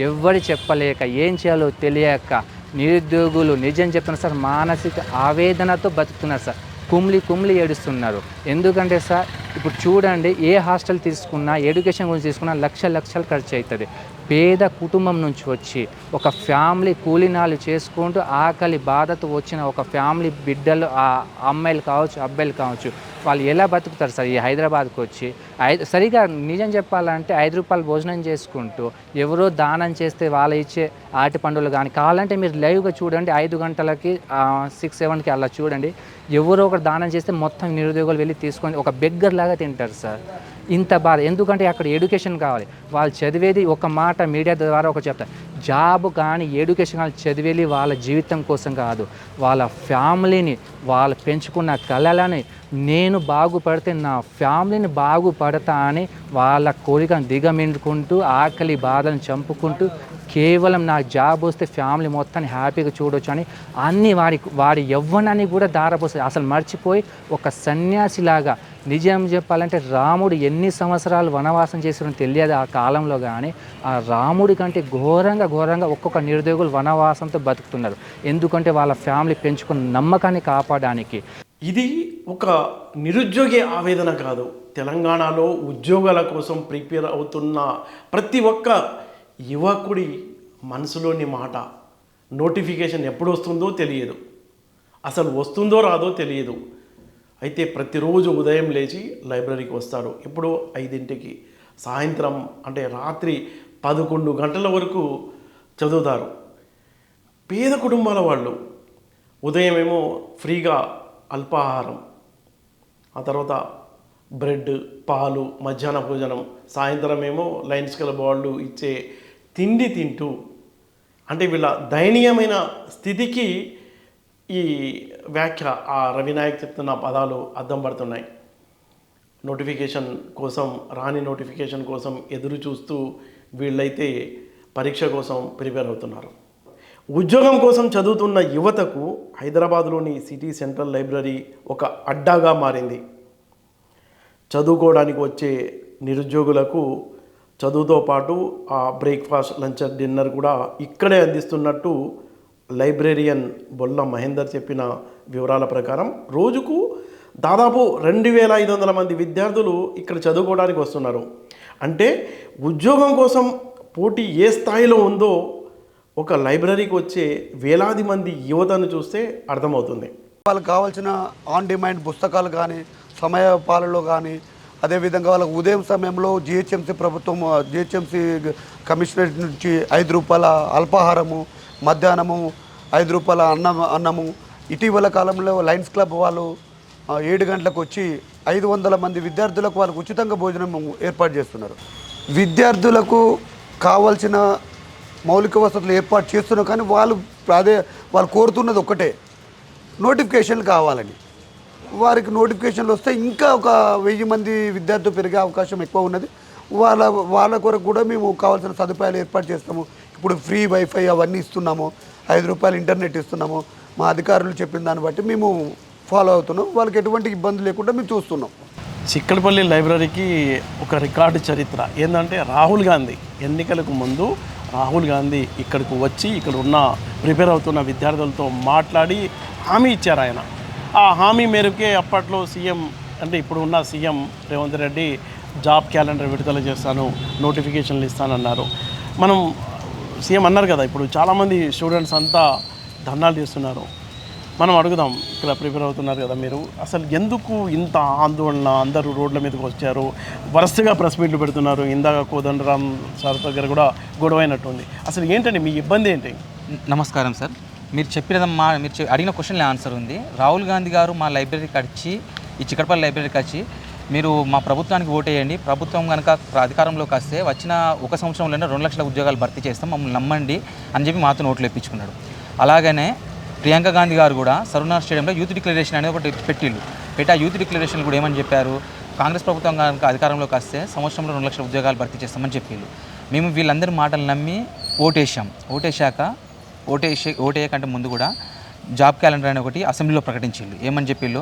ఎవ్వరు చెప్పలేక ఏం చేయాలో తెలియక నిరుద్యోగులు నిజం చెప్తున్నారు సార్, మానసిక ఆవేదనతో బతుకుతున్నారు సార్. కుమిలి కుమిలి ఏడుస్తున్నారు. ఎందుకంటే సార్ ఇప్పుడు చూడండి, ఏ హాస్టల్ తీసుకున్నా ఎడ్యుకేషన్ గురించి తీసుకున్నా లక్షలు ఖర్చు అవుతుంది. పేద కుటుంబం నుంచి వచ్చి ఒక ఫ్యామిలీ కూలినాలు చేసుకుంటూ ఆకలి బాధతో వచ్చిన ఒక ఫ్యామిలీ బిడ్డలు, ఆ అమ్మాయిలు కావచ్చు అబ్బాయిలు కావచ్చు, వాళ్ళు ఎలా బతుకుతారు సార్ ఈ హైదరాబాద్కి వచ్చి? సరిగా నిజం చెప్పాలంటే ₹5 భోజనం చేసుకుంటూ ఎవరో దానం చేస్తే వాళ్ళు ఇచ్చే ఆటి పండుగలు కానీ కావాలంటే మీరు లైవ్గా చూడండి, 5 గంటలకి 6-7కి అలా చూడండి, ఎవరో ఒకరు దానం చేస్తే మొత్తం నిరుద్యోగులు వెళ్ళి తీసుకొని ఒక బెగ్గర్ లాగా తింటారు సార్. ఇంత బాధ ఎందుకంటే అక్కడ ఎడ్యుకేషన్ కావాలి. వాళ్ళు చదివేది ఒక మాట మీడియా ద్వారా ఒక చెప్తారు, జాబ్ కానీ ఎడ్యుకేషన్ కానీ చదివేది వాళ్ళ జీవితం కోసం కాదు, వాళ్ళ ఫ్యామిలీని, వాళ్ళు పెంచుకున్న కళలని, నేను బాగుపడితే నా ఫ్యామిలీని బాగుపడతా అని వాళ్ళ కోరికను దిగమిండుకుంటూ ఆకలి బాధలను చంపుకుంటూ కేవలం నాకు జాబ్ వస్తే ఫ్యామిలీ మొత్తాన్ని హ్యాపీగా చూడొచ్చు అని అన్నీ వాడి యవ్వనాన్ని కూడా దారపోస్తుంది. అసలు మర్చిపోయి ఒక సన్యాసిలాగా, నిజం చెప్పాలంటే రాముడు ఎన్ని సంవత్సరాలు వనవాసం చేసారో తెలియదు ఆ కాలంలో, కానీ ఆ రాముడి కంటే ఘోరంగా ఒక్కొక్క నిరుద్యోగులు వనవాసంతో బతుకుతున్నారు. ఎందుకంటే వాళ్ళ ఫ్యామిలీ పెంచుకున్న నమ్మకాన్ని కాపాడడానికి. ఇది ఒక నిరుద్యోగి ఆవేదన కాదు, తెలంగాణలో ఉద్యోగాల కోసం ప్రిపేర్ అవుతున్న ప్రతి ఒక్క యువకుడి మనసులోని మాట. నోటిఫికేషన్ ఎప్పుడు వస్తుందో తెలియదు, అసలు వస్తుందో రాదో తెలియదు. అయితే ప్రతిరోజు ఉదయం లేచి లైబ్రరీకి వస్తాడు. ఇప్పుడు 5ంటికి, సాయంత్రం అంటే రాత్రి 11 గంటల వరకు చదువుతారు. పేద కుటుంబాల వాళ్ళు ఉదయం ఏమో ఫ్రీగా అల్పాహారం, ఆ తర్వాత బ్రెడ్, పాలు, మధ్యాహ్న భోజనం, సాయంత్రం ఏమో లయన్స్ క్లబ్ వాళ్ళు ఇచ్చే తిండి తింటూ, అంటే వీళ్ళ దయనీయమైన స్థితికి ఈ వ్యాఖ్య, ఆ రవినాయక్ చెప్తున్న పదాలు అద్దం పడుతున్నాయి. నోటిఫికేషన్ కోసం, రాని నోటిఫికేషన్ కోసం ఎదురు చూస్తూ వీళ్ళైతే పరీక్ష కోసం ప్రిపేర్ అవుతున్నారు. ఉద్యోగం కోసం చదువుతున్న యువతకు హైదరాబాద్లోని సిటీ సెంట్రల్ లైబ్రరీ ఒక అడ్డాగా మారింది. చదువుకోవడానికి వచ్చే నిరుద్యోగులకు చదువుతో పాటు ఆ బ్రేక్ఫాస్ట్, లంచ్, డిన్నర్ కూడా ఇక్కడే అందిస్తున్నట్టు లైబ్రేరియన్ బొల్ల మహేందర్ చెప్పిన వివరాల ప్రకారం రోజుకు దాదాపు 2500 మంది విద్యార్థులు ఇక్కడ చదువుకోవడానికి వస్తున్నారు. అంటే ఉద్యోగం కోసం పోటీ ఏ స్థాయిలో ఉందో ఒక లైబ్రరీకి వచ్చే వేలాది మంది యువతను చూస్తే అర్థమవుతుంది. వాళ్ళకి కావాల్సిన ఆన్ డిమాండ్ పుస్తకాలు కానీ, సమయ పాలలో కానీ, అదేవిధంగా వాళ్ళకు ఉదయం సమయంలో జిహెచ్ఎంసీ కమిషనరేట్ నుంచి ₹5 అల్పాహారము, మధ్యాహ్నము ₹5 అన్నము. ఇటీవల కాలంలో లయన్స్ క్లబ్ వాళ్ళు 7 గంటలకు వచ్చి 500 మంది విద్యార్థులకు వాళ్ళకు ఉచితంగా భోజనం ఏర్పాటు చేస్తున్నారు. విద్యార్థులకు కావాల్సిన మౌలిక వసతులు ఏర్పాటు చేస్తున్నారు, కానీ వాళ్ళు కోరుతున్నది ఒక్కటే, నోటిఫికేషన్లు కావాలని. వారికి నోటిఫికేషన్లు వస్తే ఇంకా ఒక 1000 మంది విద్యార్థులు పెరిగే అవకాశం ఎక్కువ ఉన్నది. వాళ్ళ కొరకు కూడా మేము కావాల్సిన సదుపాయాలు ఏర్పాటు చేస్తాము. ఇప్పుడు ఫ్రీ వైఫై అవన్నీ ఇస్తున్నాము, ₹5 ఇంటర్నెట్ ఇస్తున్నాము. మా అధికారులు చెప్పిన దాన్ని బట్టి మేము ఫాలో అవుతున్నాం. వాళ్ళకి ఎటువంటి ఇబ్బంది లేకుండా మేము చూస్తున్నాం. చిక్కడపల్లి లైబ్రరీకి ఒక రికార్డు చరిత్ర ఏంటంటే, రాహుల్ గాంధీ ఎన్నికలకు ముందు రాహుల్ గాంధీ ఇక్కడికి వచ్చి ఇక్కడ ఉన్న ప్రిపేర్ అవుతున్న విద్యార్థులతో మాట్లాడి హామీ ఇచ్చారు. ఆయన ఆ హామీ మేరకే అప్పట్లో సీఎం, అంటే ఇప్పుడు ఉన్న CM Revanth Reddy job calendar విడుదల చేస్తాను, నోటిఫికేషన్లు ఇస్తానన్నారు. మనం సీఎం అన్నారు కదా, ఇప్పుడు చాలామంది స్టూడెంట్స్ అంతా ధర్నాలు చేస్తున్నారు. మనం అడుగుదాం, ఇక్కడ ప్రిపేర్ అవుతున్నారు కదా మీరు, అసలు ఎందుకు ఇంత ఆందోళన? అందరూ రోడ్ల మీదకి వచ్చారు, వరుసగా ప్రెస్ మీట్లు పెడుతున్నారు. ఇందాక కోదండరామ్ సార్ దగ్గర కూడా గొడవ అయినట్టుంది. అసలు ఏంటండి మీ ఇబ్బంది ఏంటి? నమస్కారం సార్. మీరు అడిగిన క్వశ్చన్ ఆన్సర్ ఉంది. రాహుల్ గాంధీ గారు మా లైబ్రరీకి వచ్చి, ఈ చిక్కడపల్లి లైబ్రరీకి వచ్చి, మీరు మా ప్రభుత్వానికి ఓటేయండి, ప్రభుత్వం కనుక అధికారంలోకి వస్తే వచ్చిన 1 సంవత్సరంలోనే 2 లక్షల ఉద్యోగాలు భర్తీ చేస్తాం, మమ్మల్ని నమ్మండి అని చెప్పి మాతో నోట్లు ఇప్పించుకున్నాడు. అలాగనే ప్రియాంక గాంధీ గారు కూడా సరూనార్ స్టేడియంలో యూత్ డిక్లరేషన్ అనేది ఒకటి పెట్టి ఆ యూత్ డిక్లరేషన్ కూడా ఏమని చెప్పారు, కాంగ్రెస్ ప్రభుత్వం కనుక అధికారంలోకి వస్తే సంవత్సరంలో 2 లక్షల ఉద్యోగాలు భర్తీ చేస్తామని చెప్పారు. మేము వీళ్ళందరి మాటలు నమ్మి ఓటేసాం. ఓటేయకంటే ముందు కూడా జాబ్ క్యాలెండర్ అని ఒకటి అసెంబ్లీలో ప్రకటించారు. ఏమని చెప్పిళ్ళు,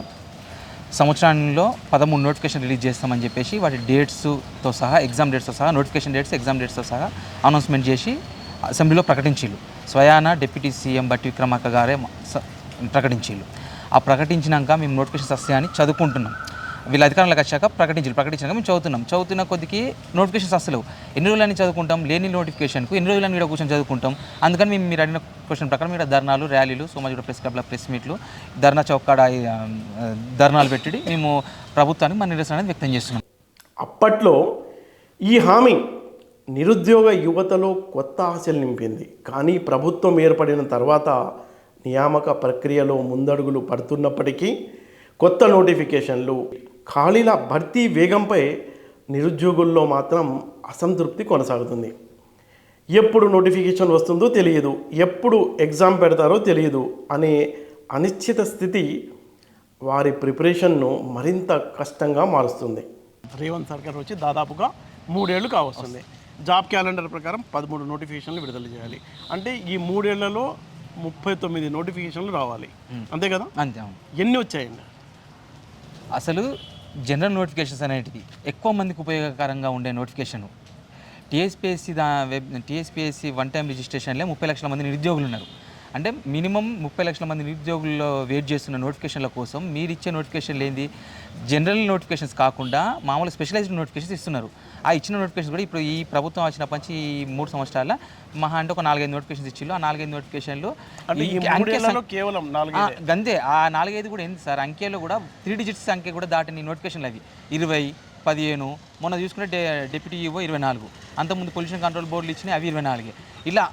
సంవత్సరంలో 13 నోటిఫికేషన్ రిలీజ్ చేస్తామని చెప్పేసి వాటి డేట్స్తో సహా, ఎగ్జామ్ డేట్స్తో సహా, నోటిఫికేషన్ డేట్స్, ఎగ్జామ్ డేట్స్తో సహా అనౌన్స్మెంట్ చేసి అసెంబ్లీలో ప్రకటించిళ్ళు. స్వయాన డిప్యూటీ సీఎం బట్టి విక్రమార్క గారే ప్రకటించిళ్ళు. ఆ ప్రకటించినాక మేము నోటిఫికేషన్స్ వస్తాయని చదువుకుంటున్నాం. వీళ్ళ అధికారంలోకి వచ్చాక ప్రకటించాక మేము చదువుతున్న కొద్దికి నోటిఫికేషన్స్ వస్తలేవు. ఎన్ని రోజులని చదువుకుంటాం, లేని నోటిఫికేషన్కు ఎన్ని రోజులని ఇక్కడ కూర్చొని చదువుకుంటాం. అందుకని మేము మీరు అడిగిన క్వశ్చన్ ప్రకారం ఇక్కడ ధర్నాలు, ర్యాలీలు, సోమాజిగూడ ప్రెస్ క్లబ్ల ప్రెస్ మీట్లు, ధర్నా చౌకాడ ధర్నాలు పెట్టి మేము ప్రభుత్వానికి మన నిరసన అనేది వ్యక్తం చేస్తున్నాం. అప్పట్లో ఈ హామీ నిరుద్యోగ యువతలో కొత్త ఆశలు నింపింది. కానీ ప్రభుత్వం ఏర్పడిన తర్వాత నియామక ప్రక్రియలో ముందడుగులు పడుతున్నప్పటికీ కొత్త నోటిఫికేషన్లు, ఖాళీల భర్తీ వేగంపై నిరుద్యోగుల్లో మాత్రం అసంతృప్తి కొనసాగుతుంది. ఎప్పుడు నోటిఫికేషన్ వస్తుందో తెలియదు, ఎప్పుడు ఎగ్జామ్ పెడతారో తెలియదు అనే అనిశ్చిత స్థితి వారి ప్రిపరేషన్ను మరింత కష్టంగా మారుస్తుంది. రేవంత్ సర్కార్ వచ్చి దాదాపుగా 3 ఏళ్ళు కావస్తుంది. జాబ్ క్యాలెండర్ ప్రకారం 13 నోటిఫికేషన్లు విడుదల చేయాలి. అంటే ఈ 3 ఏళ్లలో 39 నోటిఫికేషన్లు రావాలి, అంతే కదా? అంతే. ఎన్ని వచ్చాయండి? అసలు జనరల్ నోటిఫికేషన్స్ అనేటివి ఎక్కువ మందికి ఉపయోగకరంగా ఉండే నోటిఫికేషను. టీఎస్పీఎస్సీ వన్ టైం రిజిస్ట్రేషన్లో 30 లక్షల మంది నిరుద్యోగులు ఉన్నారు. అంటే మినిమం 30 లక్షల మంది నిరుద్యోగుల్లో వెయిట్ చేస్తున్న నోటిఫికేషన్ల కోసం మీరు ఇచ్చే నోటిఫికేషన్లు ఏంది, జనరల్ నోటిఫికేషన్స్ కాకుండా మామూలు స్పెషలైజ్డ్ నోటిఫికేషన్స్ ఇస్తున్నారు. ఆ ఇచ్చిన నోటిఫికేషన్ కూడా ఇప్పుడు ఈ ప్రభుత్వం వచ్చిన పంచి ఈ 3 సంవత్సరాల మహా అంటే ఒక 4-5 నోటిఫికేషన్స్ ఇచ్చిళ్ళు. ఆ 4-5 నోటిఫికేషన్లు కేవలం గంతే. ఆ 4-5 కూడా ఏంది సార్, అంకెలో కూడా 3 డిజిట్స్ అంకె కూడా దాటిన నోటిఫికేషన్లు అవి 20, 15, మొన్న చూసుకుంటే డిప్యూటీ ఈవో 24, అంతకుముందు పొల్యూషన్ కంట్రోల్ బోర్డులు ఇచ్చినాయి అవి 24. ఇలా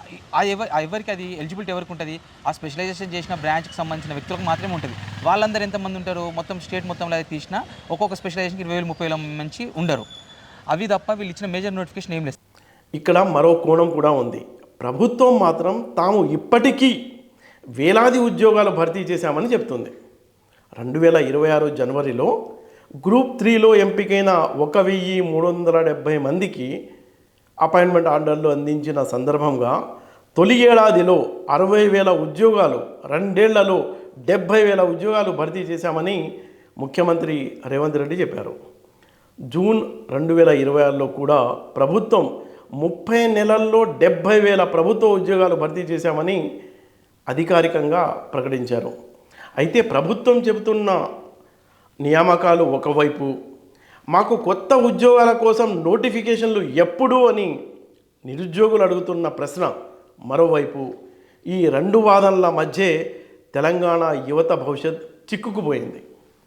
ఎవరికి అది ఎలిజిబిలిటీ ఎవరికి ఉంటుంది, ఆ స్పెషలైజేషన్ చేసిన బ్రాంచ్కి సంబంధించిన వ్యక్తులకు మాత్రమే ఉంటుంది. వాళ్ళందరూ ఎంతమంది ఉంటారు, మొత్తం స్టేట్ మొత్తంలో అది తీసినా ఒక్కొక్క స్పెషలైజేషన్కి 20,000-30,000 మంచి ఉండరు. అవి తప్ప వీళ్ళు ఇచ్చిన మేజర్ నోటిఫికేషన్ ఏం లేదు. ఇక్కడ మరో కోణం కూడా ఉంది. ప్రభుత్వం మాత్రం తాము ఇప్పటికీ వేలాది ఉద్యోగాలు భర్తీ చేశామని చెప్తుంది. 2026 జనవరిలో గ్రూప్ 3లో ఎంపికైన 1,370 మందికి అపాయింట్మెంట్ ఆర్డర్లు అందించిన సందర్భంగా తొలి ఏడాదిలో 60,000 ఉద్యోగాలు, 2 ఏళ్లలో 70,000 ఉద్యోగాలు భర్తీ చేశామని ముఖ్యమంత్రి రేవంత్ రెడ్డి చెప్పారు. జూన్ 2026లో కూడా ప్రభుత్వం 30 నెలల్లో 70,000 ప్రభుత్వ ఉద్యోగాలు భర్తీ చేశామని అధికారికంగా ప్రకటించారు. అయితే ప్రభుత్వం చెబుతున్న నియామకాలు ఒకవైపు, మాకు కొత్త ఉద్యోగాల కోసం నోటిఫికేషన్లు ఎప్పుడు అని నిరుద్యోగులు అడుగుతున్న ప్రశ్న మరోవైపు. ఈ 2 వాదనల మధ్య తెలంగాణ యువత భవిష్యత్ చిక్కుకుపోయింది.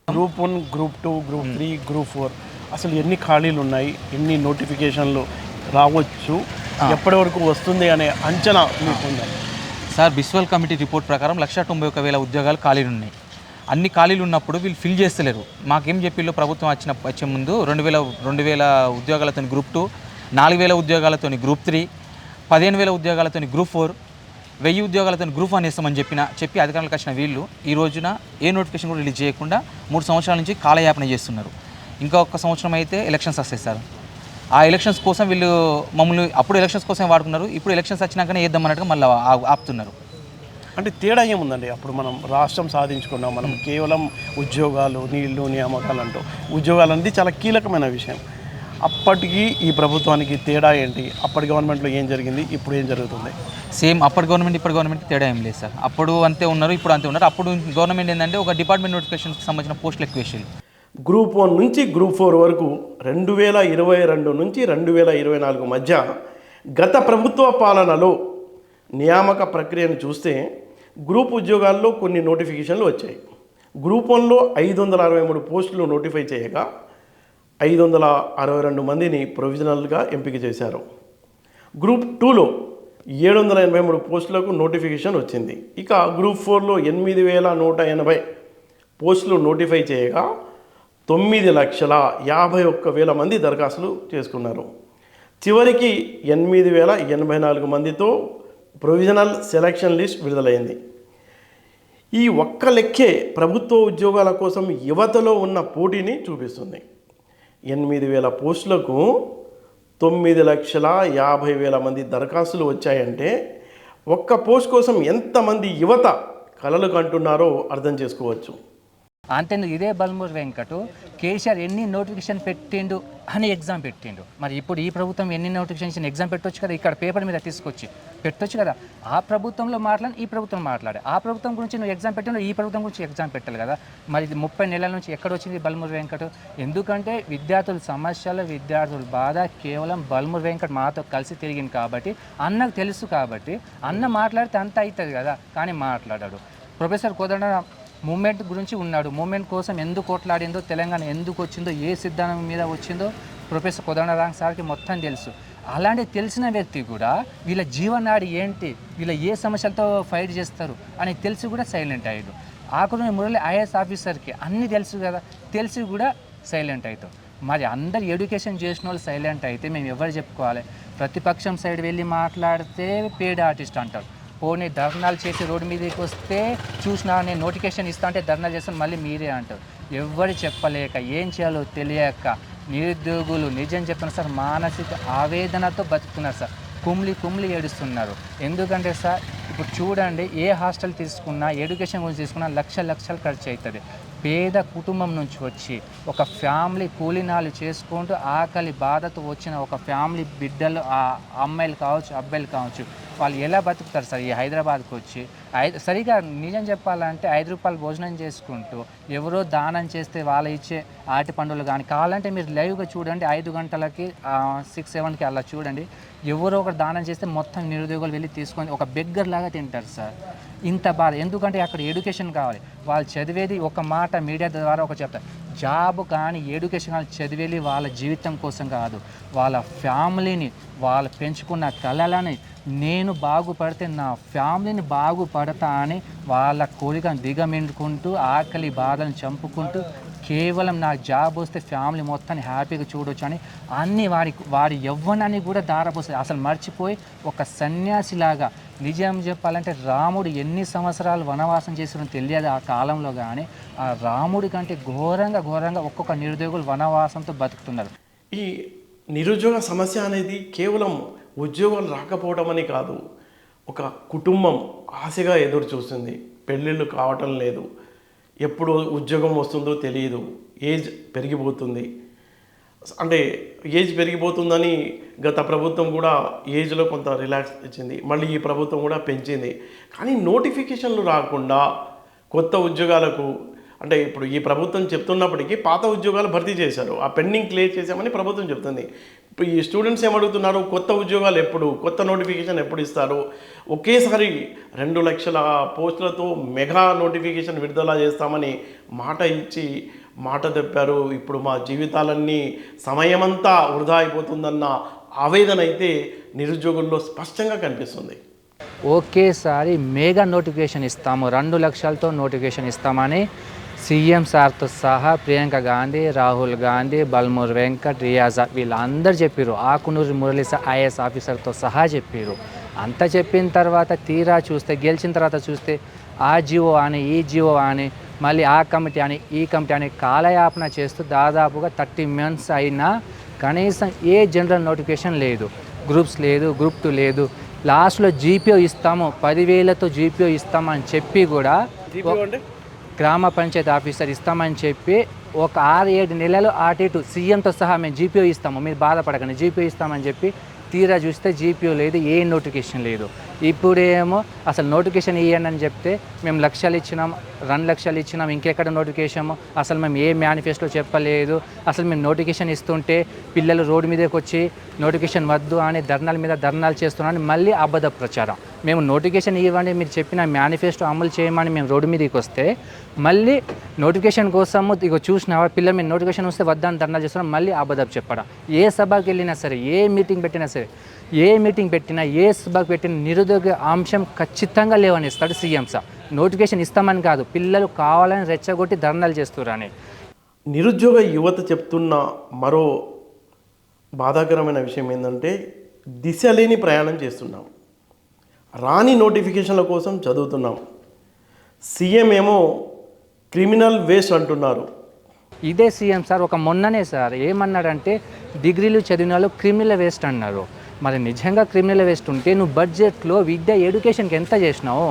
గ్రూప్ 1, గ్రూప్ 2, గ్రూప్ 3, గ్రూప్ 4 అసలు ఎన్ని ఖాళీలు ఉన్నాయి, ఎన్ని నోటిఫికేషన్లు రావచ్చు, ఎప్పటి వరకు వస్తుంది అనే అంచనా మీకుందా? సార్, బిస్వల్ కమిటీ రిపోర్ట్ ప్రకారం 191,000 ఉద్యోగాలు ఖాళీలు ఉన్నాయి. అన్ని ఖాళీలు ఉన్నప్పుడు వీళ్ళు ఫిల్ చేస్తలేరు. మాకేం చెప్పిళ్ళు, ప్రభుత్వం వచ్చే ముందు 2,000 ఉద్యోగాలతో గ్రూప్ 2, 4,000 ఉద్యోగాలతో గ్రూప్ 3, 15,000 ఉద్యోగాలతో గ్రూప్ 4, 1000 ఉద్యోగాలతో గ్రూప్ 1 వేస్తామని చెప్పి అధికారులకు వచ్చిన వీళ్ళు ఈ రోజున ఏ నోటిఫికేషన్ కూడా రిలీజ్ చేయకుండా 3 సంవత్సరాల నుంచి కాలయాపన చేస్తున్నారు. ఇంకా 1 సంవత్సరం అయితే ఎలక్షన్స్ వస్తాయి సార్. ఆ ఎలక్షన్స్ కోసం వీళ్ళు మమ్మల్ని అప్పుడు ఎలక్షన్స్ కోసం వాడుకున్నారు, ఇప్పుడు ఎలక్షన్స్ వచ్చినాకనే వేద్దామన్నట్టుగా మళ్ళీ ఆపుతున్నారు. అంటే తేడా ఏముందండి? అప్పుడు మనం రాష్ట్రం సాధించుకున్నాం, మనం కేవలం ఉద్యోగాలు, నీళ్లు, నియామకాలు అంటూ ఉద్యోగాలు అనేది చాలా కీలకమైన విషయం. అప్పటికి ఈ ప్రభుత్వానికి తేడా ఏంటి? అప్పటి గవర్నమెంట్లో ఏం జరిగింది, ఇప్పుడు ఏం జరుగుతుంది? సేమ్ అప్పటి గవర్నమెంట్ ఇప్పటి గవర్నమెంట్కి తేడా ఏం లేదు సార్. అప్పుడు అంతే ఉన్నారు, ఇప్పుడు అంతే ఉన్నారు. అప్పుడు గవర్నమెంట్ ఏంటంటే ఒక డిపార్ట్మెంట్ నోటిఫికేషన్కి సంబంధించిన పోస్టులు ఎక్కువ వేసారు. గ్రూప్ 1 నుంచి గ్రూప్ 4 వరకు 2022 నుంచి 2024 మధ్య గత ప్రభుత్వ పాలనలో నియామక ప్రక్రియను చూస్తే గ్రూప్ ఉద్యోగాల్లో కొన్ని నోటిఫికేషన్లు వచ్చాయి. గ్రూప్ 1లో 563 పోస్టులు నోటిఫై చేయగా 562 మందిని ప్రొవిజనల్గా ఎంపిక చేశారు. గ్రూప్ 2లో 783 పోస్టులకు నోటిఫికేషన్ వచ్చింది. ఇక గ్రూప్ 4లో 8,180 పోస్టులు నోటిఫై చేయగా 9,51,000 మంది దరఖాస్తులు చేసుకున్నారు. చివరికి 8,084 మందితో ప్రొవిజనల్ సెలక్షన్ లిస్ట్ విడుదలైంది. ఈ ఒక్క లెక్కే ప్రభుత్వ ఉద్యోగాల కోసం యువతలో ఉన్న పోటీని చూపిస్తుంది. 8,000 పోస్టులకు 9,50,000 మంది దరఖాస్తులు వచ్చాయంటే ఒక్క పోస్ట్ కోసం ఎంతమంది యువత కలలు కంటున్నారో అర్థం చేసుకోవచ్చు. అంతేందుకు ఇదే బల్మూరి వెంకటు కేసీఆర్ ఎన్ని నోటిఫికేషన్ పెట్టిండు అని ఎగ్జామ్ పెట్టిండు. మరి ఇప్పుడు ఈ ప్రభుత్వం ఎన్ని నోటిఫికేషన్ ఎగ్జామ్ పెట్టవచ్చు కదా, ఇక్కడ పేపర్ మీద తీసుకొచ్చి పెట్టొచ్చు కదా. ఆ ప్రభుత్వంలో మాట్లాడి ఈ ప్రభుత్వం మాట్లాడే, ఆ ప్రభుత్వం గురించి నువ్వు ఎగ్జామ్ పెట్టినా ఈ ప్రభుత్వం గురించి ఎగ్జామ్ పెట్టాలి కదా. మరి ఇది 30 నెలల నుంచి ఎక్కడ వచ్చింది బల్మూరి వెంకట్? ఎందుకంటే విద్యార్థుల సమస్యలు, విద్యార్థుల బాధ కేవలం బల్మూరి వెంకట్ మాతో కలిసి తిరిగింది కాబట్టి, అన్నకు తెలుసు కాబట్టి అన్న మాట్లాడితే అంత అవుతుంది కదా. కానీ మాట్లాడాడు. ప్రొఫెసర్ కోదండ మూమెంట్ గురించి ఉన్నాడు. మూమెంట్ కోసం ఎందుకు కొట్లాడిందో, తెలంగాణ ఎందుకు వచ్చిందో, ఏ సిద్ధాంతం మీద వచ్చిందో ప్రొఫెసర్ కోదండరామ్ సార్కి మొత్తం తెలుసు. అలాంటి తెలిసిన వ్యక్తి కూడా వీళ్ళ జీవనాడి ఏంటి, వీళ్ళ ఏ సమస్యలతో ఫైట్ చేస్తారు అని తెలిసి కూడా సైలెంట్ అయ్యాడు. ఆకుని మురళి ఐఏఎస్ ఆఫీసర్కి అన్నీ తెలుసు కదా, తెలిసి కూడా సైలెంట్ అవుతాం. మరి అందరు ఎడ్యుకేషన్ చేసిన వాళ్ళు సైలెంట్ అయితే మేము ఎవరు చెప్పుకోవాలి? ప్రతిపక్షం సైడ్ వెళ్ళి మాట్లాడితే పేడ్ ఆర్టిస్ట్ అంటారు. పోనీ ధర్నాలు చేసి రోడ్డు మీదకి వస్తే చూసినా నేను నోటిఫికేషన్ ఇస్తా అంటే ధర్నాలు చేస్తాను మళ్ళీ మీరే అంటారు. ఎవరు చెప్పలేక ఏం చేయాలో తెలియక నిరుద్యోగులు నిజం చెప్తున్నారు సార్, మానసిక ఆవేదనతో బతుకుతున్నారు సార్. కుమ్లి ఏడుస్తున్నారు. ఎందుకంటే సార్ ఇప్పుడు చూడండి, ఏ హాస్టల్ తీసుకున్నా, ఎడ్యుకేషన్ గురించి తీసుకున్నా లక్షలు ఖర్చు అవుతుంది. పేద కుటుంబం నుంచి వచ్చి ఒక ఫ్యామిలీ కూలీనాలు చేసుకుంటూ ఆకలి బాధతో వచ్చిన ఒక ఫ్యామిలీ బిడ్డలు, ఆ అమ్మాయిలు కావచ్చు, అబ్బాయిలు కావచ్చు, వాళ్ళు ఎలా బతుకుతారు సార్? ఈ హైదరాబాద్కి వచ్చి సరిగా నిజం చెప్పాలంటే 5 రూపాయలు భోజనం చేసుకుంటూ ఎవరో దానం చేస్తే వాళ్ళు ఇచ్చే ఆటి పండుగలు కానీ కావాలంటే మీరు లైవ్గా చూడండి. 5 గంటలకి 6-7కి అలా చూడండి. ఎవరో ఒకరు దానం చేస్తే మొత్తం నిరుద్యోగులు వెళ్ళి తీసుకొని ఒక బెగ్గర్ లాగా తింటారు సార్. ఇంత బాధ. ఎందుకంటే అక్కడ ఎడ్యుకేషన్ కావాలి. వాళ్ళు చదివేది ఒక మాట మీడియా ద్వారా ఒక చెప్తారు, జాబ్ కానీ ఎడ్యుకేషన్ కానీ చదివేది వాళ్ళ జీవితం కోసం కాదు, వాళ్ళ ఫ్యామిలీని, వాళ్ళు పెంచుకున్న కళలని, నేను బాగుపడితే నా ఫ్యామిలీని బాగుపడతా అని వాళ్ళ కోరికను దిగమిండుకుంటూ ఆకలి బాధలను చంపుకుంటూ కేవలం నా జాబ్ వస్తే ఫ్యామిలీ మొత్తాన్ని హ్యాపీగా చూడొచ్చు అని అన్ని వారి యవ్వనాన్ని కూడా దారపోస్తుంది. అసలు మర్చిపోయి ఒక సన్యాసిలాగా, నిజం చెప్పాలంటే రాముడు ఎన్ని సంవత్సరాలు వనవాసం చేసిన తెలియదు ఆ కాలంలో, కానీ ఆ రాముడి కంటే ఘోరంగా ఒక్కొక్క నిరుద్యోగులు వనవాసంతో బతుకుతున్నారు. ఈ నిరుద్యోగ సమస్య అనేది కేవలం ఉద్యోగాలు రాకపోవడం అని కాదు, ఒక కుటుంబం ఆశగా ఎదురు చూస్తుంది, పెళ్ళిళ్ళు కావటం లేదు, ఎప్పుడు ఉద్యోగం వస్తుందో తెలియదు, ఏజ్ పెరిగిపోతుంది. అంటే ఏజ్ పెరిగిపోతుందని గత ప్రభుత్వం కూడా ఏజ్లో కొంత రిలాక్స్ ఇచ్చింది, మళ్ళీ ఈ ప్రభుత్వం కూడా పెంచింది. కానీ నోటిఫికేషన్లు రాకుండా కొత్త ఉద్యోగాలకు, అంటే ఇప్పుడు ఈ ప్రభుత్వం చెప్తున్నప్పటికీ పాత ఉద్యోగాలు భర్తీ చేశారు, ఆ పెండింగ్ క్లియర్ చేశామని ప్రభుత్వం చెప్తుంది. ఇప్పుడు ఈ స్టూడెంట్స్ ఏమడుగుతున్నారు, కొత్త ఉద్యోగాలు ఎప్పుడు, కొత్త నోటిఫికేషన్ ఎప్పుడు ఇస్తారు? ఒకేసారి 2 లక్షల పోస్టులతో మెగా నోటిఫికేషన్ విడుదల చేస్తామని మాట ఇచ్చి మాట తప్పారు. ఇప్పుడు మా జీవితాలన్నీ సమయమంతా వృధా అయిపోతుందన్న ఆవేదన అయితే నిరుద్యోగుల్లో స్పష్టంగా కనిపిస్తుంది. ఒకేసారి మెగా నోటిఫికేషన్ ఇస్తాము, 2 లక్షలతో నోటిఫికేషన్ ఇస్తామని సీఎం సార్తో సహా ప్రియాంక గాంధీ, రాహుల్ గాంధీ, బల్మూర్ వెంకట్, రియాజా వీళ్ళందరూ చెప్పారు. ఆకునూరి మురళి ఐఏఎస్ ఆఫీసర్తో సహా చెప్పారు. అంత చెప్పిన తర్వాత తీరా చూస్తే, గెలిచిన తర్వాత చూస్తే ఆ జియో అని ఈ జియో అని మళ్ళీ ఆ కమిటీ అని ఈ కమిటీ అని కాలయాపన చేస్తూ దాదాపుగా 30 months అయినా కనీసం ఏ జనరల్ నోటిఫికేషన్ లేదు, గ్రూప్స్ లేదు, గ్రూప్ 2 లేదు. లాస్ట్లో జీపీఓ ఇస్తాము, 10,000తో జీపీఓ ఇస్తామని చెప్పి కూడా, గ్రామ పంచాయతీ ఆఫీసర్ ఇస్తామని చెప్పి ఒక 6-7 నెలలు అటు ఇటు సీఎంతో సహా మేము జీపీఓ ఇస్తాము, మీరు బాధపడకండి జీపీఓ ఇస్తామని చెప్పి తీరా చూస్తే జీపీఓ లేదు, ఏ నోటిఫికేషన్ లేదు. ఇప్పుడేమో అసలు నోటిఫికేషన్ ఇవ్వండి అని చెప్తే మేము 1 లక్షలు ఇచ్చినాం, 2 లక్షలు ఇచ్చినాం, ఇంకెక్కడ నోటిఫికేషన్, అసలు మేము ఏ మేనిఫెస్టో చెప్పలేదు, అసలు మేము నోటిఫికేషన్ ఇస్తుంటే పిల్లలు రోడ్డు మీదకి వచ్చి నోటిఫికేషన్ వద్దు అని ధర్నాల మీద ధర్నాలు చేస్తున్నామని మళ్ళీ అబద్ధ ప్రచారం. మేము నోటిఫికేషన్ ఇవ్వండి, మీరు చెప్పిన మేనిఫెస్టో అమలు చేయమని మేము రోడ్డు మీదకి వస్తే మళ్ళీ నోటిఫికేషన్ కోసము ఇక చూసినావా పిల్లలు మీరు నోటిఫికేషన్ వస్తే వద్దని ధర్నాలు చేస్తున్నాం, మళ్ళీ అబద్ధం చెప్పడం. ఏ సభకి వెళ్ళినా సరే, ఏ మీటింగ్ పెట్టినా సరే, ఏ మీటింగ్ పెట్టినా, ఏ సభకు పెట్టిన నిరుద్యోగ అంశం ఖచ్చితంగా లేవనిస్తాడు సీఎం సార్. నోటిఫికేషన్ ఇస్తామని కాదు, పిల్లలు కావాలని రెచ్చగొట్టి ధర్నాలు చేస్తున్నారని. నిరుద్యోగ యువత చెప్తున్న మరో బాధాకరమైన విషయం ఏంటంటే, దిశ లేని ప్రయాణం చేస్తున్నాం, రాని నోటిఫికేషన్ల కోసం చదువుతున్నాం, సీఎం ఏమో క్రిమినల్ వేస్ట్ అంటున్నారు. ఇదే సీఎం సార్ ఒక మొన్ననే సార్ ఏమన్నాడంటే డిగ్రీలు చదివిన వాళ్ళు క్రిమినల్ వేస్ట్ అన్నారు. మరి నిజంగా క్రిమినల్ వేస్ట్ ఉంటే నువ్వు బడ్జెట్లో విద్య ఎడ్యుకేషన్కి ఎంత చేసినావు?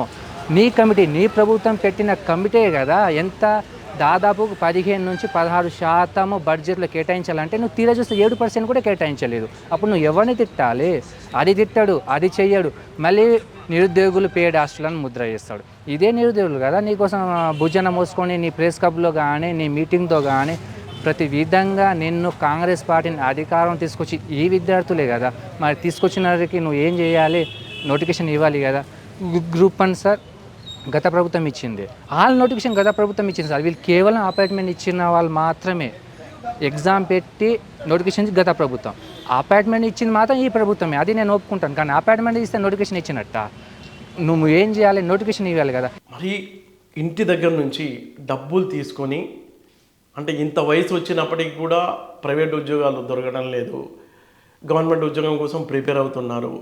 నీ కమిటీ, నీ ప్రభుత్వం పెట్టిన కమిటీ కదా ఎంత దాదాపు 15-16% బడ్జెట్లో కేటాయించాలంటే నువ్వు తీరా చూస్తే 7% కూడా కేటాయించలేదు. అప్పుడు నువ్వు ఎవరిని తిట్టాలి? అది తిట్టాడు, అది చెయ్యడు, మళ్ళీ నిరుద్యోగులు పేడ్ హాస్టల్ అని ముద్ర చేస్తాడు. ఇదే నిరుద్యోగులు కదా నీకోసం భుజన మోసుకొని నీ ప్రెస్ క్లబ్లో కానీ నీ మీటింగ్తో కానీ ప్రతి విధంగా నిన్ను కాంగ్రెస్ పార్టీని అధికారం తీసుకొచ్చి ఈ విద్యార్థులే కదా, మరి తీసుకొచ్చిన వారికి నువ్వు ఏం చేయాలి? నోటిఫికేషన్ ఇవ్వాలి కదా. గ్రూప్ 1 సార్ గత ప్రభుత్వం ఇచ్చింది, ఆల్ నోటిఫికేషన్ గత ప్రభుత్వం ఇచ్చింది సార్. వీళ్ళు కేవలం అపాయింట్మెంట్ ఇచ్చిన వాళ్ళు మాత్రమే, ఎగ్జామ్ పెట్టి నోటిఫికేషన్ గత ప్రభుత్వం, అపాయింట్మెంట్ ఇచ్చింది మాత్రం ఈ ప్రభుత్వమే. అది నేను ఒప్పుకుంటాను. కానీ అపాయింట్మెంట్ ఇస్తే నోటిఫికేషన్ ఇచ్చినట్ట, నువ్వు ఏం చేయాలి? నోటిఫికేషన్ ఇవ్వాలి కదా. మరి ఇంటి దగ్గర నుంచి డబ్బులు తీసుకొని, అంటే ఇంత వయసు వచ్చినప్పటికీ కూడా ప్రైవేట్ ఉద్యోగాలు దొరకడం లేదు, గవర్నమెంట్ ఉద్యోగం కోసం ప్రిపేర్ అవుతున్నారు,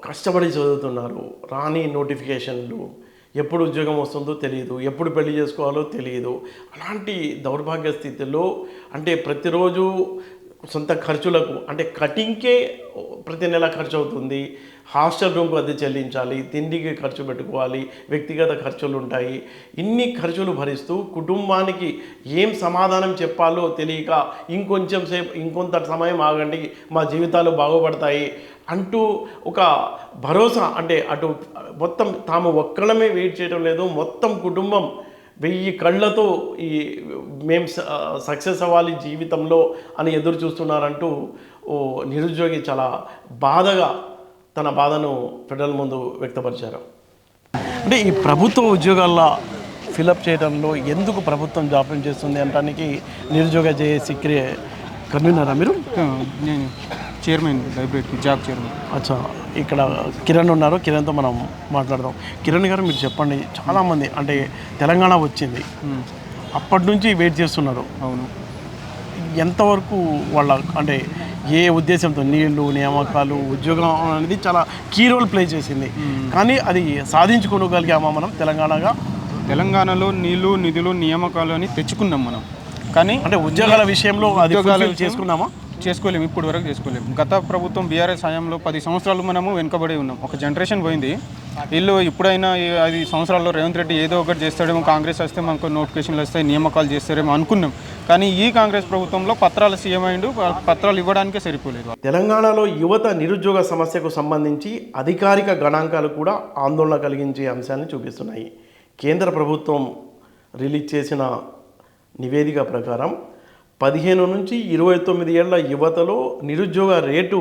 కష్టపడి చదువుతున్నారు, రాని నోటిఫికేషన్లు, ఎప్పుడు ఉద్యోగం వస్తుందో తెలియదు, ఎప్పుడు పెళ్లి చేసుకోవాలో తెలియదు. అలాంటి దౌర్భాగ్య స్థితిలో అంటే ప్రతిరోజు సొంత ఖర్చులకు అంటే కటింగ్కే ప్రతి నెల ఖర్చు అవుతుంది, హాస్టల్ రూమ్కి అద్దె చెల్లించాలి, తిండికి ఖర్చు పెట్టుకోవాలి, వ్యక్తిగత ఖర్చులు ఉంటాయి. ఇన్ని ఖర్చులు భరిస్తూ కుటుంబానికి ఏం సమాధానం చెప్పాలో తెలియక ఇంకొంచెం సేపు ఇంకొంత సమయం ఆగండి మా జీవితాలు బాగుపడతాయి అంటూ ఒక భరోసా, అంటే అటు మొత్తం తాము ఒక్కడమే వెయిట్ చేయడం లేదు, మొత్తం కుటుంబం 1000 కళ్ళతో ఈ మేము సక్సెస్ అవ్వాలి జీవితంలో అని ఎదురు చూస్తున్నారంటూ నిరుద్యోగి చాలా బాధగా తన బాధను ఫెడరల్ ముందు వ్యక్తపరిచారు. అంటే ఈ ప్రభుత్వ ఉద్యోగాల్లో ఫిలప్ చేయడంలో ఎందుకు ప్రభుత్వం జాప్యం చేస్తుంది అనడానికి నిరుద్యోగ జేఏసీ కన్వీనరా మీరు? నేను చైర్మన్, లైబ్రరీకి జాబ్ చైర్మన్. అచ్చా, ఇక్కడ కిరణ్ ఉన్నారు, కిరణ్తో మనం మాట్లాడదాం. కిరణ్ గారు మీరు చెప్పండి, చాలామంది అంటే తెలంగాణ వచ్చింది అప్పటి నుంచి వెయిట్ చేస్తున్నారు. అవును. ఎంతవరకు వాళ్ళ అంటే ఏ ఉద్దేశంతో నీళ్లు, నియామకాలు, ఉద్యోగం అనేది చాలా కీ రోల్ ప్లే చేసింది, కానీ అది సాధించుకోగలిగామా మనం తెలంగాణలో నీళ్లు, నిధులు, నియామకాలు అని తెచ్చుకున్నాం మనం, కానీ అంటే ఉద్యోగాల విషయంలో చేసుకున్నామా? చేసుకోలేము, ఇప్పుడు వరకు చేసుకోలేము. గత ప్రభుత్వం బీఆర్ఎస్ హయాంలో 10 సంవత్సరాలు మనము వెనుకబడి ఉన్నాం. ఒక జనరేషన్ పోయింది. వీళ్ళు ఇప్పుడైనా 5 సంవత్సరాల్లో రేవంత్ రెడ్డి ఏదో ఒకటి చేస్తాడేమో, కాంగ్రెస్ వస్తే మనకు నోటిఫికేషన్లు వస్తాయి, నియామకాలు చేస్తారేమో అనుకున్నాం. కానీ ఈ కాంగ్రెస్ ప్రభుత్వంలో పత్రాల సీఎం అయిండు, పత్రాలు ఇవ్వడానికే సరిపోలేదు. తెలంగాణలో యువత నిరుద్యోగ సమస్యకు సంబంధించి అధికారిక గణాంకాలు కూడా ఆందోళన కలిగించే అంశాన్ని చూపిస్తున్నాయి. కేంద్ర ప్రభుత్వం రిలీజ్ చేసిన నివేదిక ప్రకారం 15 నుంచి 29 ఏళ్ల యువతలో నిరుద్యోగ రేటు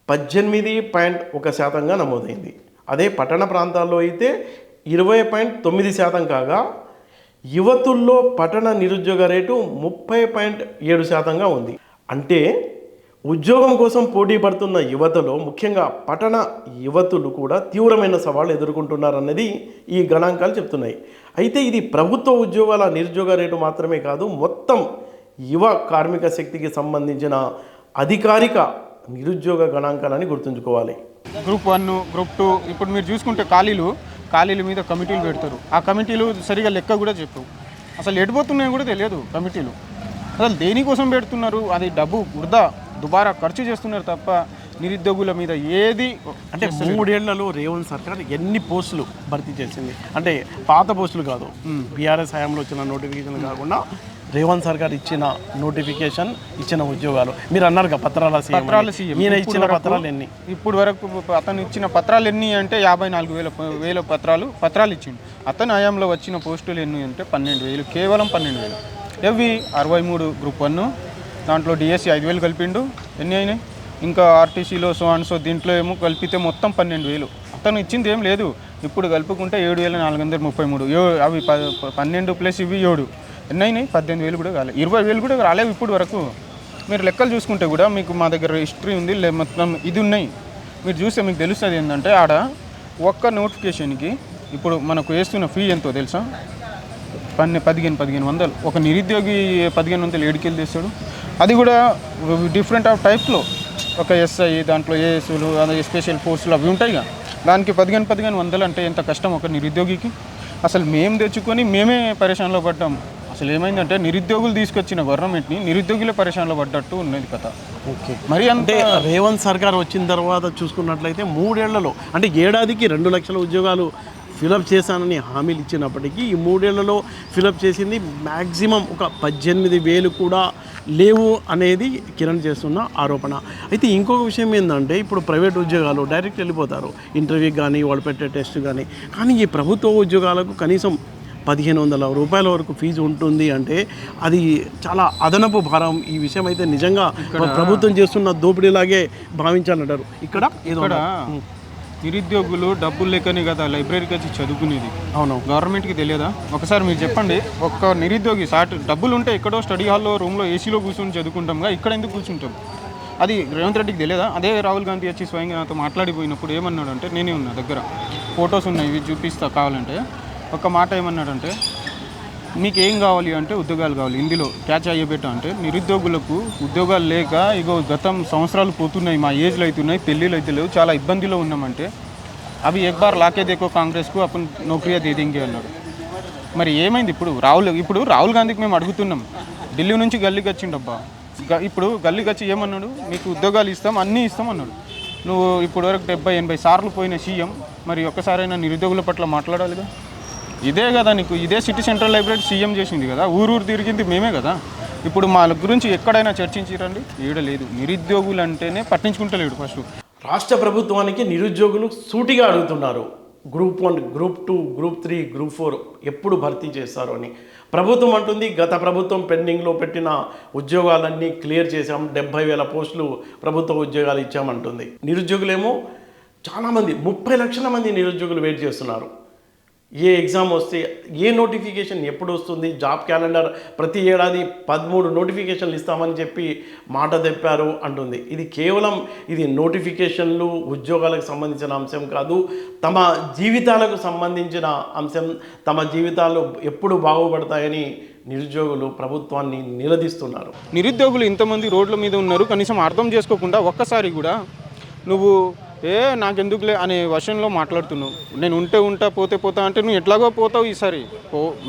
18.1% నమోదైంది. అదే పట్టణ ప్రాంతాల్లో అయితే 20.9% కాగా యువతుల్లో పట్టణ నిరుద్యోగ రేటు 30.7% ఉంది. అంటే ఉద్యోగం కోసం పోటీ పడుతున్న యువతలో ముఖ్యంగా పట్టణ యువతులు కూడా తీవ్రమైన సవాళ్ళు ఎదుర్కొంటున్నారన్నది ఈ గణాంకాలు చెప్తున్నాయి. అయితే ఇది ప్రభుత్వ ఉద్యోగాల నిరుద్యోగ రేటు మాత్రమే కాదు, మొత్తం యువ కార్మిక శక్తికి సంబంధించిన అధికారిక నిరుద్యోగ గణాంకాలని గుర్తుంచుకోవాలి. గ్రూప్ 1, గ్రూప్ 2 ఇప్పుడు మీరు చూసుకుంటే ఖాళీల మీద కమిటీలు పెడతారు. ఆ కమిటీలు సరిగా లెక్క కూడా చెప్పు, అసలు ఎడిపోతున్నాయో కూడా తెలియదు. కమిటీలు అసలు దేనికోసం పెడుతున్నారు? అది డబ్బు వృధా దుబారా ఖర్చు చేస్తున్నారు తప్ప నిరుద్యోగుల మీద ఏది. అంటే 3 ఏళ్లలో రేవంత్ సర్కార్ ఎన్ని పోస్టులు భర్తీ చేసింది? అంటే పాత పోస్టులు కాదు, బీఆర్ఎస్ హయాంలో వచ్చిన నోటిఫికేషన్ కాకుండా రేవంత్ సర్కార్ ఇచ్చిన నోటిఫికేషన్, ఇచ్చిన ఉద్యోగాలు. మీరు అన్నారు కదా పత్రాల సీఎం, ఈయన ఇచ్చిన పత్రాలు ఎన్ని? ఇప్పుడు వరకు అతను ఇచ్చిన పత్రాలు ఎన్ని అంటే 54,000 పత్రాలు ఇచ్చిండు. అతని హయాంలో వచ్చిన పోస్టులు ఎన్ని అంటే 12,000, కేవలం 12,000. ఇవి 63 గ్రూప్ 1, దాంట్లో డిఎస్సి 5,000 కలిపిండు. ఎన్ని అయినాయి? ఇంకా ఆర్టీసీలో సో దీంట్లో ఏమో కలిపితే మొత్తం 12,000. అతను ఇచ్చింది ఏం లేదు. ఇప్పుడు కలుపుకుంటే 7,433. అవి 12 ప్లస్ ఇవి 7 ఎన్ని అయినాయి? 18,000 కూడా కాలేదు, 20,000 కూడా రాలేవు ఇప్పుడు వరకు. మీరు లెక్కలు చూసుకుంటే కూడా మీకు మా దగ్గర హిస్టరీ ఉంది, మొత్తం ఇది ఉన్నాయి. మీరు చూస్తే మీకు తెలుస్తుంది ఏంటంటే ఆడ ఒక్క నోటిఫికేషన్కి ఇప్పుడు మనకు వేస్తున్న ఫీ ఎంతో తెలుసా? 1500. ఒక నిరుద్యోగి 1500 ఏడుకెళ్ళి తెస్తాడు. అది కూడా డిఫరెంట్ ఆఫ్ టైప్లో, ఒక ఎస్ఐ, దాంట్లో ఏఎస్లు, స్పెషల్ ఫోర్సులు అవి ఉంటాయిగా, దానికి 1500 అంటే ఎంత కష్టం ఒక నిరుద్యోగికి. అసలు మేము తెచ్చుకొని మేమే పరేషాన్లో పడ్డాం. అసలు ఏమైందంటే నిరుద్యోగులు తీసుకొచ్చిన గవర్నమెంట్ని నిరుద్యోగులే పరేషాన్లో పడ్డట్టు ఉన్నది కథ. ఓకే, మరి అంటే రేవంత్ సర్కార్ వచ్చిన తర్వాత చూసుకున్నట్లయితే 3 ఏళ్లలో అంటే ఏడాదికి 2 లక్షల ఉద్యోగాలు ఫిలప్ చేశానని హామీలు ఇచ్చినప్పటికీ ఈ 3 ఏళ్లలో ఫిలప్ చేసింది మ్యాక్సిమం ఒక 18,000 కూడా లేవు అనేది కిరణ్ చేస్తున్న ఆరోపణ. అయితే ఇంకొక విషయం ఏంటంటే ఇప్పుడు ప్రైవేట్ ఉద్యోగాలు డైరెక్ట్ వెళ్ళిపోతారు ఇంటర్వ్యూకి కానీ వాళ్ళు పెట్టే టెస్ట్ కానీ ఈ ప్రభుత్వ ఉద్యోగాలకు కనీసం 1,500 రూపాయల వరకు ఫీజు ఉంటుంది అంటే అది చాలా అదనపు భారం. ఈ విషయం అయితే నిజంగా ప్రభుత్వం చేస్తున్న దోపిడీలాగే భావించాలంటారు. ఇక్కడ నిరుద్యోగులు డబ్బులు లేకనే కదా లైబ్రరీకి వచ్చి చదువుకునేది. అవును, గవర్నమెంట్కి తెలియదా? ఒకసారి మీరు చెప్పండి, ఒక్క నిరుద్యోగి డబ్బులు ఉంటే ఎక్కడో స్టడీ హాల్లో రూమ్లో ఏసీలో కూర్చొని చదువుకుంటాంగా, ఇక్కడ ఎందుకు కూర్చుంటాం? అది రేవంత్ రెడ్డికి తెలియదా? అదే రాహుల్ గాంధీ వచ్చి స్వయంగా నాతో మాట్లాడిపోయినప్పుడు ఏమన్నాడు అంటే, నేనే ఉన్నా దగ్గర, ఫొటోస్ ఉన్నాయి, ఇవి చూపిస్తా కావాలంటే. ఒక మాట ఏమన్నాడంటే, మీకు ఏం కావాలి అంటే ఉద్యోగాలు కావాలి. హిందీలో క్యాచ్ అయ్యేబెట్ట అంటే నిరుద్యోగులకు ఉద్యోగాలు లేక ఇగో గతం సంవత్సరాలు పోతున్నాయి, మా ఏజ్లు అవుతున్నాయి, పెళ్ళిళ్ళు అయితే లేవు, చాలా ఇబ్బందిలో ఉన్నామంటే అవి ఎక్ బార్ లాకే దేకో కాంగ్రెస్కు అప్పుడు నౌకరియా దేదేంగే అన్నాడు. మరి ఏమైంది? ఇప్పుడు రాహుల్ గాంధీకి మేము అడుగుతున్నాం, ఢిల్లీ నుంచి గల్లీకి వచ్చిండబ్బా, ఇప్పుడు గల్లీకి వచ్చి ఏమన్నాడు, మీకు ఉద్యోగాలు ఇస్తాం, అన్నీ ఇస్తాం అన్నాడు. నువ్వు ఇప్పటివరకు 70-80 సార్లు పోయిన సీఎం, మరి ఒక్కసారైనా నిరుద్యోగుల పట్ల మాట్లాడాలిగా? ఇదే కదా నీకు, ఇదే సిటీ సెంట్రల్ లైబ్రరీ సీఎం చేసింది కదా, ఊరు తిరిగింది మేమే కదా. ఇప్పుడు మా గురించి ఎక్కడైనా చర్చించారండి? ఈడ లేదు. నిరుద్యోగులు అంటేనే పట్టించుకుంటలేడు. ఫస్ట్ రాష్ట్ర ప్రభుత్వానికి నిరుద్యోగులు సూటిగా అడుగుతున్నారు, గ్రూప్ 1, గ్రూప్ 2, గ్రూప్ 3, గ్రూప్ 4 ఎప్పుడు భర్తీ చేస్తారు అని. ప్రభుత్వం అంటుంది గత ప్రభుత్వం పెండింగ్లో పెట్టిన ఉద్యోగాలన్నీ క్లియర్ చేశాం, 70,000 పోస్టులు ప్రభుత్వ ఉద్యోగాలు ఇచ్చామంటుంది. నిరుద్యోగులేమో చాలామంది, 30 లక్షల మంది నిరుద్యోగులు వెయిట్ చేస్తున్నారు. ఏ ఎగ్జామ్ వస్తే, ఏ నోటిఫికేషన్ ఎప్పుడు వస్తుంది, జాబ్ క్యాలెండర్ ప్రతి ఏడాది 13 నోటిఫికేషన్లు ఇస్తామని చెప్పి మాట తెప్పారు అంటుంది. ఇది కేవలం నోటిఫికేషన్లు ఉద్యోగాలకు సంబంధించిన అంశం కాదు, తమ జీవితాలకు సంబంధించిన అంశం. తమ జీవితాలు ఎప్పుడు బాగుపడతాయని నిరుద్యోగులు ప్రభుత్వాన్ని నిలదీస్తున్నారు. నిరుద్యోగులు ఇంతమంది రోడ్ల మీద ఉన్నారు, కనీసం అర్థం చేసుకోకుండా ఒక్కసారి కూడా నువ్వు నాకెందుకులే అనే వర్షన్లో మాట్లాడుతున్నావు. నేను ఉంటా పోతా అంటే నువ్వు ఎట్లాగో పోతావు. ఈసారి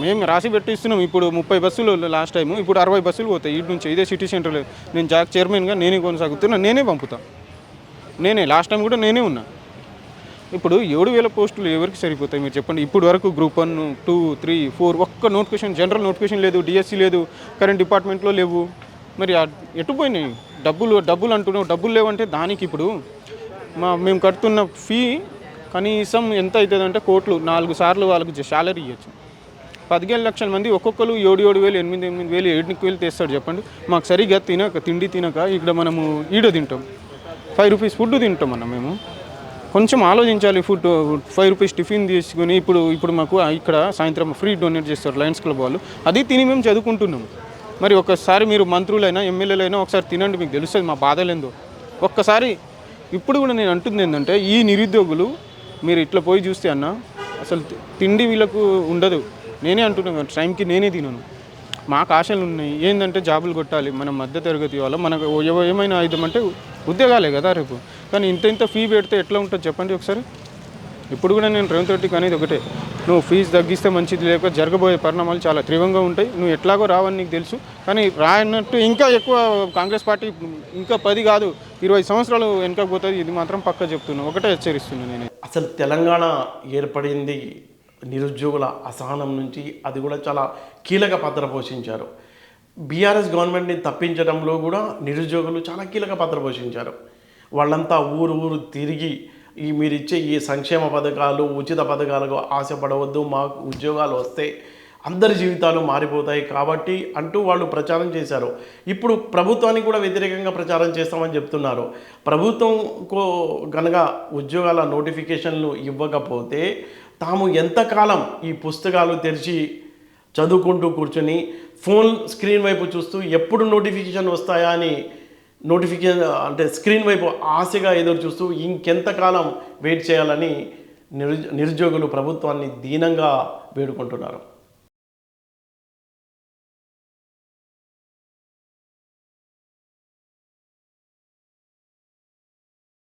మేము రాసి పెట్టిస్తున్నాం. ఇప్పుడు 30 బస్సులు లాస్ట్ టైము, ఇప్పుడు 60 బస్సులు పోతాయి ఇటు నుంచి. ఇదే సిటీ సెంటర్లో నేను జాక్ చైర్మన్గా నేనే కొనసాగుతున్నా, నేనే పంపుతా. లాస్ట్ టైం కూడా నేనే ఉన్నా. ఇప్పుడు 7,000 పోస్టులు ఎవరికి సరిపోతాయి మీరు చెప్పండి? ఇప్పుడు వరకు గ్రూప్ 1, 2, 3, 4 ఒక్క నోటిఫికేషన్, జనరల్ నోటిఫికేషన్ లేదు, డిఎస్సి లేదు, కరెంట్ డిపార్ట్మెంట్లో లేవు. మరి ఎటు పోయినాయి డబ్బులు అంటున్నావు? డబ్బులు లేవంటే దానికి ఇప్పుడు మేము కడుతున్న ఫీ కనీసం ఎంత అవుతుంది అంటే కోట్లు. 4 సార్లు వాళ్ళకి శాలరీ ఇవ్వచ్చు. 15 లక్షల మంది ఒక్కొక్కరు 7,000, 8,000, 8,000 తెస్తాడు చెప్పండి. మాకు సరిగ్గా తిండి తినక ఇక్కడ మనము తింటాం, 5 రూపీస్ ఫుడ్ తింటాం అన్న. మేము కొంచెం ఆలోచించాలి. 5 రూపీస్ టిఫిన్ తీసుకుని ఇప్పుడు మాకు ఇక్కడ సాయంత్రం ఫ్రీ డొనేట్ చేస్తారు లయన్స్ క్లబ్ వాళ్ళు, అది తిని మేము చదువుకుంటున్నాము. మరి ఒక్కసారి మీరు మంత్రులైనా ఎమ్మెల్యేలైనా ఒకసారి తినండి, మీకు తెలుస్తుంది మా బాధలేందో ఒక్కసారి. ఇప్పుడు కూడా నేను అంటుంది ఏంటంటే, ఈ నిరుద్యోగులు మీరు ఇట్లా పోయి చూస్తే అన్న అసలు తిండి వీళ్ళకు ఉండదు. నేనే అంటున్నాను, టైంకి నేనే తినను. మాకు ఆశలు ఉన్నాయి ఏంటంటే జాబులు కొట్టాలి, మనం మధ్య తరగతి వాళ్ళ మనకు ఏమైనా అయిద్దామంటే ఉద్యోగాలే కదా రేపు. కానీ ఇంత ఫీ పెడితే ఎట్లా ఉంటుంది చెప్పండి ఒకసారి. ఇప్పుడు కూడా నేను రేవంత్ రెడ్డికి అనేది ఒకటే, నువ్వు ఫీజు తగ్గిస్తే మంచిది, లేక జరగబోయే పరిణామాలు చాలా తీవ్రంగా ఉంటాయి. నువ్వు ఎట్లాగో రావని నీకు తెలుసు, కానీ రానట్టు ఇంకా ఎక్కువ కాంగ్రెస్ పార్టీ ఇంకా 10 కాదు 20 సంవత్సరాలు వెనకపోతుంది. ఇది మాత్రం పక్కా చెప్తున్నాను, ఒకటే హెచ్చరిస్తున్నాను నేను. అసలు తెలంగాణ ఏర్పడింది నిరుద్యోగుల అసహనం నుంచి, అది కూడా చాలా కీలక పాత్ర పోషించారు. బీఆర్ఎస్ గవర్నమెంట్ని తప్పించడంలో కూడా నిరుద్యోగులు చాలా కీలక పాత్ర పోషించారు. వాళ్ళంతా ఊరు తిరిగి మీరు ఇచ్చే ఈ సంక్షేమ పథకాలు, ఉచిత పథకాలకు ఆశపడవద్దు, మాకు ఉద్యోగాలు వస్తే అందరి జీవితాలు మారిపోతాయి కాబట్టి అంటూ వాళ్ళు ప్రచారం చేశారు. ఇప్పుడు ప్రభుత్వానికి కూడా వ్యతిరేకంగా ప్రచారం చేస్తామని చెప్తున్నారు. ప్రభుత్వం కనుక ఉద్యోగాల నోటిఫికేషన్లు ఇవ్వకపోతే తాము ఎంతకాలం ఈ పుస్తకాలు తెరిచి చదువుకుంటూ కూర్చొని ఫోన్ స్క్రీన్ వైపు చూస్తూ ఎప్పుడు నోటిఫికేషన్ వస్తాయా అని స్క్రీన్ వైపు ఆశగా ఎదురు చూస్తూ ఇంకెంతకాలం వెయిట్ చేయాలని నిరుద్యోగులు ప్రభుత్వాన్ని దీనంగా వేడుకుంటున్నారు.